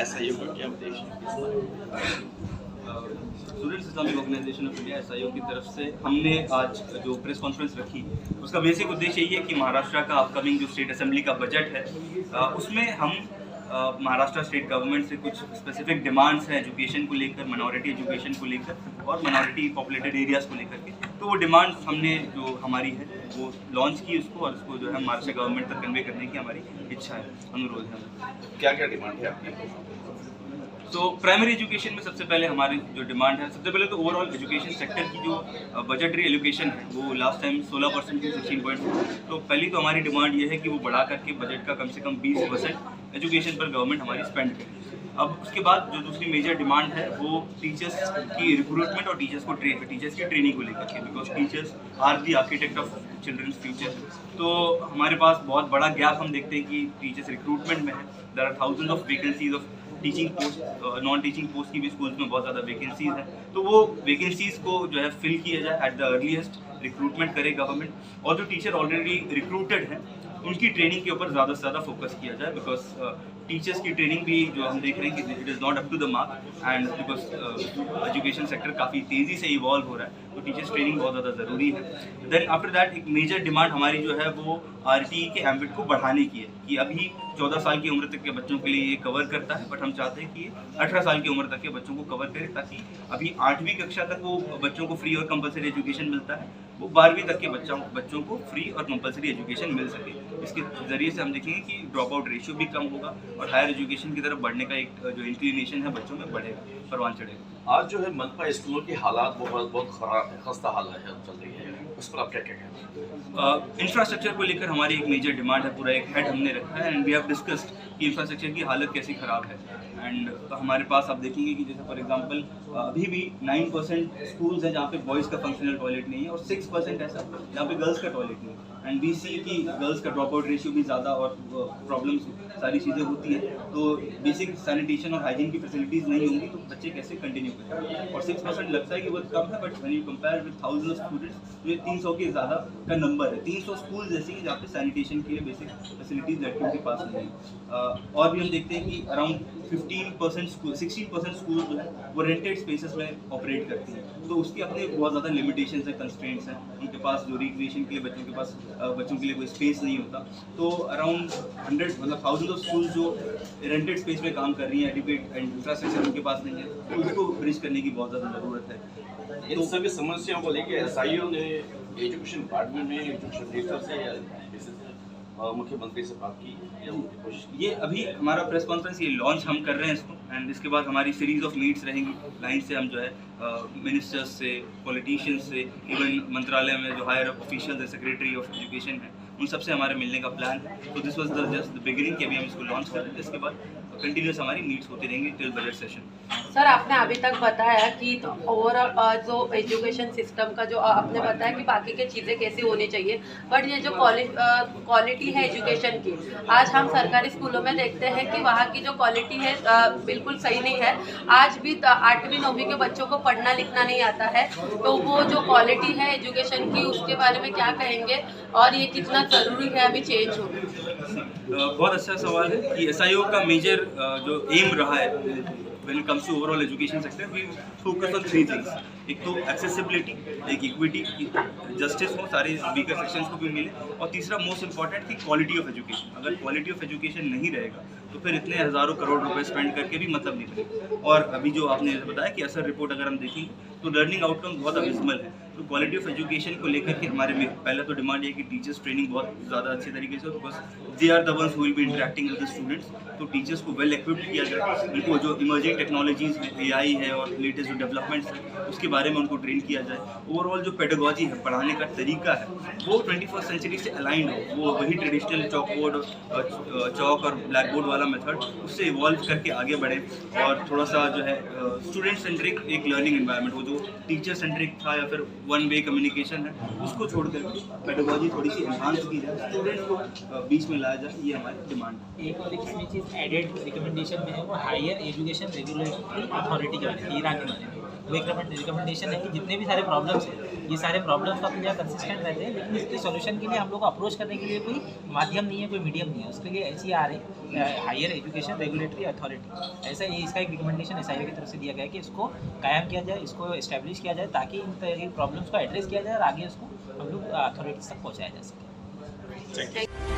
SIO का क्या उद्देश्य है? Students Islamic Organisation of India SIO की तरफ से हमने आज जो प्रेस कॉन्फ्रेंस रखी, उसका बेसिक उद्देश्य यही है कि महाराष्ट्र का अपकमिंग जो स्टेट असेंबली का बजट है, उसमें हम महाराष्ट्र स्टेट गवर्नमेंट से कुछ स्पेसिफिक डिमांड्स हैं एजुकेशन को लेकर, माइनॉरिटी एजुकेशन को लेकर और माइनॉरिटी पॉपुलेटेड एरियाज़ को लेकर के। तो वो डिमांड्स हमने जो हमारी है वो लॉन्च की उसको, और उसको जो है महाराष्ट्र गवर्नमेंट तक कन्वे करने की हमारी इच्छा है, अनुरोध है। क्या क्या डिमांड है आपकी? तो प्राइमरी एजुकेशन में सबसे पहले हमारी जो डिमांड है, सबसे पहले तो ओवरऑल एजुकेशन सेक्टर की जो बजटरी एलोकेशन है वो लास्ट टाइम 16% थी 16%। तो पहली तो हमारी डिमांड ये है कि वो बढ़ा करके बजट का कम से कम 20% एजुकेशन पर गवर्नमेंट हमारी स्पेंड करे। अब उसके बाद जो दूसरी मेजर डिमांड है वो टीचर्स की रिक्रूटमेंट और टीचर्स की ट्रेनिंग को लेकर के, because teachers are the architect of children's future. तो हमारे पास बहुत बड़ा गैप हम देखते हैं कि टीचर्स रिक्रूटमेंट में है। There are thousands of vacancies of teaching post, non teaching post की भी स्कूल्स में बहुत ज़्यादा वैकेंसीज हैं। तो वो वैकेंसीज को जो है फिल किया जाए एट द अर्लीस्ट, रिक्रूटमेंट करे गवर्नमेंट, और जो टीचर ऑलरेडी रिक्रूटेड हैं उनकी ट्रेनिंग के ऊपर ज़्यादा से ज़्यादा फोकस किया जाए, बिकॉज टीचर्स की ट्रेनिंग भी जो हम देख रहे हैं कि it is not up to the mark, and because education sector काफ़ी तेज़ी से इवॉल्व हो रहा है, तो टीचर्स ट्रेनिंग बहुत ज़्यादा ज़रूरी है। देन आफ्टर दैट एक मेजर डिमांड हमारी जो है वो RTE के एम्बिट को बढ़ाने की है, कि अभी 14 साल की उम्र तक के बच्चों के लिए ये कवर करता है, बट हम चाहते हैं कि ये 18 साल की उम्र तक के बच्चों को कवर करे, ताकि अभी 8वीं कक्षा तक वो बच्चों को फ्री और कंपलसरी एजुकेशन मिलता है, वो 12वीं तक के बच्चों को फ्री और कंपलसरी एजुकेशन मिल सके। इसके ज़रिए से हम देखेंगे कि ड्रॉप आउट रेशियो भी कम होगा और हायर एजुकेशन की तरफ बढ़ने का एक जो इंक्लिनेशन है बच्चों में बढ़ेगा, परवान चढ़ेगा। आज जो है मनपा स्कूलों की हालात बहुत खराब है, खस्ता हालत है चल रही है, उस पर आप क्या क्या कहें? इंफ्रास्ट्रक्चर को लेकर हमारी एक मेजर डिमांड है, पूरा एक हेड हमने रखा है, एंड वी हैव डिस्कस्ड कि इंफ्रास्ट्रक्चर की हालत कैसी ख़राब है। एंड हमारे पास आप देखेंगे कि जैसे फॉर एग्जांपल अभी भी 9% स्कूल्स हैं जहाँ पे बॉयज़ का फंक्शनल टॉयलेट नहीं है, और 6% ऐसा जहाँ पे गर्ल्स का टॉयलेट नहीं है। एंड वी सी की गर्ल्स का ड्रॉप आउट रेशियो भी ज़्यादा और प्रॉब्लम्स सारी चीज़ें होती हैं, तो बेसिक सैनिटेशन और हाइजीन की फैसिलिटीज़ नहीं होंगी तो बच्चे कैसे कंटिन्यू करेंगे। और 6% लगता है कि बहुत कम है, but when you compare with thousand of students, तो ये 300 के ज़्यादा का नंबर है। 300 स्कूल जैसे कि जहाँ पे सैनिटेशन के लिए बेसिक फैसिलिटीज़ लड़कियों के पास नहीं है। और भी हम देखते हैं कि अराउंड 16% स्कूल जो है वो रेंटेड स्पेसेस में ऑपरेट करती हैं, तो उसकी अपने बहुत ज़्यादा लिमिटेशंस हैं, कंस्ट्रेंट्स हैं। उनके पास जो रिक्रिएशन के लिए बच्चों के लिए कोई स्पेस नहीं होता। तो अराउंड 100 मतलब थाउजेंड ऑफ स्कूल जो रेंटेड स्पेस में काम कर रही हैं, एडुकेट एंड इंफ्रास्ट्रक्चर उनके पास नहीं है, तो उसको ब्रिज करने की बहुत ज़्यादा ज़रूरत है। इन सभी समस्याओं को लेकर SIO ने एजुकेशन डिपार्टमेंट में एजुकेशन मिनिस्टर से या मुख्यमंत्री से बात की या उनकी कोशिश की? ये अभी हमारा प्रेस कॉन्फ्रेंस ये लॉन्च हम कर रहे हैं इसको, एंड इसके बाद हमारी सीरीज ऑफ मीट्स रहेंगी लाइन से। हम जो है मिनिस्टर्स से, पॉलिटिशियंस से, इवन मंत्रालय में जो हायर ऑफिशियल्स है, सेक्रेटरी ऑफ एजुकेशन है, उन सबसे हमारे मिलने का प्लान है। तो this was just the beginning कि अभी हम इसको लॉन्च कर रहे हैं, इसके बाद कंटिन्यूस हमारी मीट्स होती रहेंगी टिल बजट सेशन। सर, आपने अभी तक बताया कि ओवरऑल जो एजुकेशन सिस्टम का जो आपने बताया कि बाकी की चीज़ें कैसी होनी चाहिए, बट ये जो क्वालिटी है एजुकेशन की, आज हम सरकारी स्कूलों में देखते हैं कि वहाँ की जो क्वालिटी है बिल्कुल सही नहीं है। आज भी 8वीं 9वीं के बच्चों को पढ़ना लिखना नहीं आता है, तो वो जो क्वालिटी है एजुकेशन की उसके बारे में क्या कहेंगे और ये कितना ज़रूरी है अभी चेंज हो? बहुत अच्छा सवाल है कि SIO का मेजर जो एम रहा है when it comes to overall education sector, we focus on 3 things. एक तो एक्सेसिबिलिटी, एक इक्विटी, जस्टिस हो, सारे वीकर सेक्शंस को भी मिले, और तीसरा मोस्ट इंपॉर्टेंट कि क्वालिटी ऑफ एजुकेशन। अगर क्वालिटी ऑफ एजुकेशन नहीं रहेगा तो फिर इतने हज़ारों करोड़ रुपए स्पेंड करके भी मतलब नहीं बनेगा। और अभी जो आपने बताया कि असर रिपोर्ट अगर हम देखेंगे तो लर्निंग आउटकम बहुत अबिस्मल है। तो क्वालिटी ऑफ एजुकेशन को लेकर के हमारे में पहला तो डिमांड है कि टीचर्स ट्रेनिंग बहुत ज़्यादा अच्छे तरीके से हो, because they are the ones who will be interacting with the students. तो टीचर्स को वेल इक्विप्ड किया जाए, उनको जो इमर्जिंग टेक्नोलॉजीज है, AI है और लेटेस्ट जो डेवलपमेंट्स है उसके बारे में उनको ट्रेन किया जाए। ओवरऑल जो पेडागॉजी है, पढ़ाने का तरीका है, वो 21st सेंचुरी से अलाइंड हो, वो वही ट्रेडिशनल चॉक और ब्लैक बोर्ड वाला मेथड उससे इवॉल्व करके आगे बढ़े, और थोड़ा सा जो है स्टूडेंट सेंट्रिक एक लर्निंग एनवायरनमेंट हो, जो टीचर सेंट्रिक था या फिर वन वे कम्युनिकेशन है उसको छोड़ करके पेडागॉजी थोड़ी सी एनहांस की जाए, स्टूडेंट्स को बीच में लाया जाए, ये हमारी डिमांड है। एक और इसमें चीज़ एडेड रिकमेंडेशन में है वो हायर एजुकेशन रेगुलेटरी अथॉरिटी के बारे में, हीरा के बारे में। वो एक रिकमेंडेशन है कि जितने भी सारे प्रॉब्लम्स हैं, ये सारे प्रॉब्लम्स तो अपनी जगह कंसिस्टेंट रहते हैं, लेकिन इसके सॉल्यूशन के लिए हम लोग को अप्रोच करने के लिए कोई माध्यम नहीं है, कोई मीडियम नहीं है। उसके लिए SERA, higher education regulatory authority, ऐसा ये इसका एक रिकमेंडेशन SIA की तरफ से दिया गया है कि इसको कायम किया जाए, इसको इस्टेब्लिश किया जाए, ताकि इन तरह की प्रॉब्लम्स को एड्रेस किया जाए और आगे उसको हम लोग अथॉरिटीज तक पहुँचाया जा सके। Thank you.